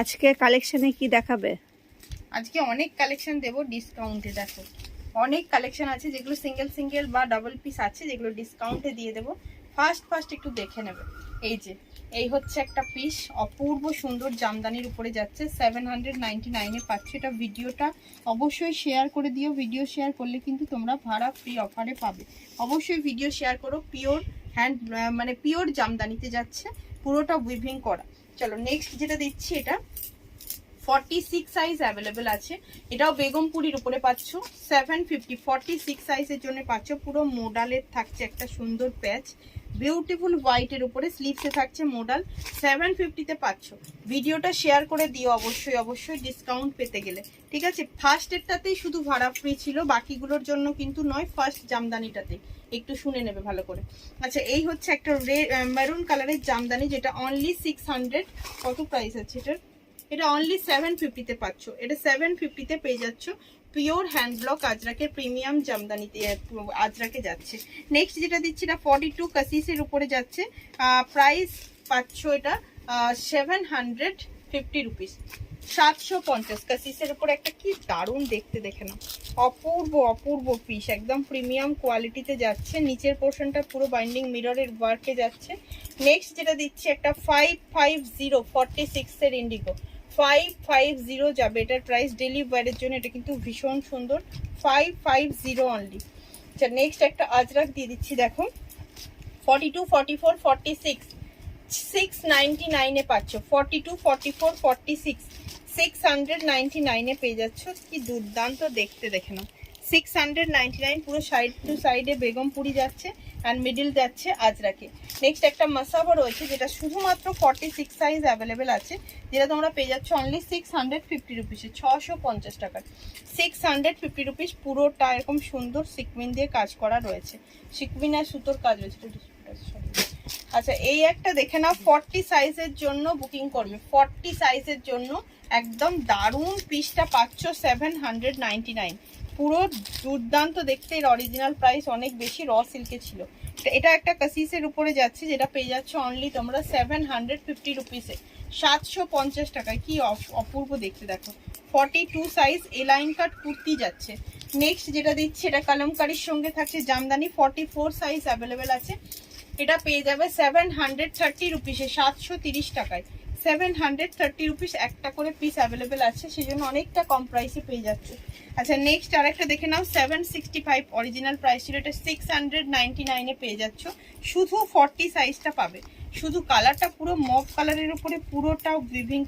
আজকে কালেকশনে কি দেখাবে? আজকে অনেক কালেকশন দেব ডিসকাউন্টে। দেখো অনেক কালেকশন আছে যেগুলো সিঙ্গেল সিঙ্গেল বা ডাবল পিস আছে, যেগুলো ডিসকাউন্টে দিয়ে দেবো। ফার্স্ট একটু দেখে নেবে। এই হচ্ছে একটা পিস, অপূর্ব সুন্দর জামদানির উপরে যাচ্ছে, 799-এ পাচ্ছ। এটা ভিডিওটা অবশ্যই শেয়ার করে দিও, ভিডিও শেয়ার করলে কিন্তু তোমরা ভাড়া ফ্রি অফারে পাবে। অবশ্যই ভিডিও শেয়ার করো। পিওর হ্যান্ড মানে পিওর জামদানিতে যাচ্ছে, পুরোটা উইভিং করা। চলো নেক্সট যেটা দিচ্ছি, এটা 46 সাইজ অ্যাভেলেবেল আছে। এটাও বেগমপুরির উপরে পাচ্ছ 750। 46 সাইজের জন্য পাচ্ছ। পুরো মোডালের থাকছে একটা সুন্দর প্যাচ, বিউটিফুল হোয়াইটের উপরে স্লিভসে থাকছে মোডাল। 750-তে পাচ্ছ। ভিডিওটা শেয়ার করে দিও অবশ্যই ডিসকাউন্ট পেতে গেলে, ঠিক আছে। ফার্স্টেরটাতেই শুধু ভাড়া ফ্রি ছিল, বাকিগুলোর জন্য কিন্তু নয়, ফার্স্ট জামদানিটাতে একটু শুনে নেবে ভালো করে। আচ্ছা, এই হচ্ছে একটা মেরুন কালারের জামদানি, যেটা অনলি 600। কত প্রাইস আছে এটার? এটা অনলি 750-তে পাচ্ছ। এটা 750-তে পেয়ে যাচ্ছ। পিওর হ্যান্ড ব্লক আজরাকের প্রিমিয়াম জামদানিতে আজরাকে যাচ্ছে। নেক্সট যেটা দিচ্ছি, এটা 42 কাসিসের উপরে যাচ্ছে। প্রাইস পাচ্ছ এটা 750 রুপিস, 750 কাসিসের উপরে। একটা কি দারুণ দেখতে, দেখে নাও। অপূর্ব পিস, একদম প্রিমিয়াম কোয়ালিটিতে যাচ্ছে। নিচের পোর্শনটা পুরো বাইন্ডিং মিররের ওয়ার্কে যাচ্ছে। নেক্সট যেটা দিচ্ছি, একটা 550 46-এর ইন্ডিগো, 550 যাবে এটার প্রাইস। ডেলি ওয়্যারের জন্য এটা কিন্তু ভীষণ সুন্দর, 550 অনলি। আচ্ছা, নেক্সট একটা আজরাক দিয়ে দিচ্ছি, দেখো 42 44 46 699-এ পাচ্ছ। 42 44 46 699-এ পেয়ে যাচ্ছ। কি দুর্দান্ত দেখতে, দেখে নাও। 699, পুরো সাইড টু সাইডে বেগমপুরি যাচ্ছে অ্যান্ড মিডিল যাচ্ছে আজরাকে। নেক্সট একটা মাসাবা রয়েছে, যেটা শুধুমাত্র 46 সাইজ অ্যাভেলেবেল আছে, যেটা তোমরা পেয়ে যাচ্ছ অনলি 650 রুপিসে, 650 টাকার। 650 রুপিস। পুরোটা এরকম সুন্দর সিকমিন দিয়ে কাজ করা রয়েছে, সিকমিন আর সুতোর কাজ রয়েছে। আচ্ছা, এই একটা দেখে নাও, 40 সাইজের জন্য বুকিং করবে। 40 সাইজের জন্য একদম দারুণ পিসটা পাচ্ছ 799। পুরো দুর্দান্ত দেখতে। এর অরিজিনাল প্রাইস অনেক বেশি, র সিল্কে ছিল। এটা একটা কাসিসের উপরে যাচ্ছে, যেটা পেয়ে যাচ্ছ অনলি তোমরা 750 রুপিসে, 750 টাকায়। কি অপূর্ব দেখতে, দেখো। 42 সাইজ এলাইন কাট কুর্তি যাচ্ছে। নেক্সট যেটা দিচ্ছি, এটা কালামকারীর সঙ্গে থাকছে জামদানি, 44 সাইজ অ্যাভেলেবেল আছে। এটা পেয়ে যাবে 730 রুপিসে, 730 টাকায়। 730 রুপিস একটা করে পিস অ্যাভেলেবেল আছে, সেই জন্য অনেকটা কম প্রাইসে পেয়ে যাচ্ছে। আচ্ছা, নেক্সট আরেকটা দেখে নাও, 765 অরিজিনাল প্রাইস ছিল, এটা 699-এ পেয়ে যাচ্ছ। শুধু 40 সাইজটা পাবে। শুধু কালারটা পুরো মভ কালারের উপরে পুরোটা উইভিং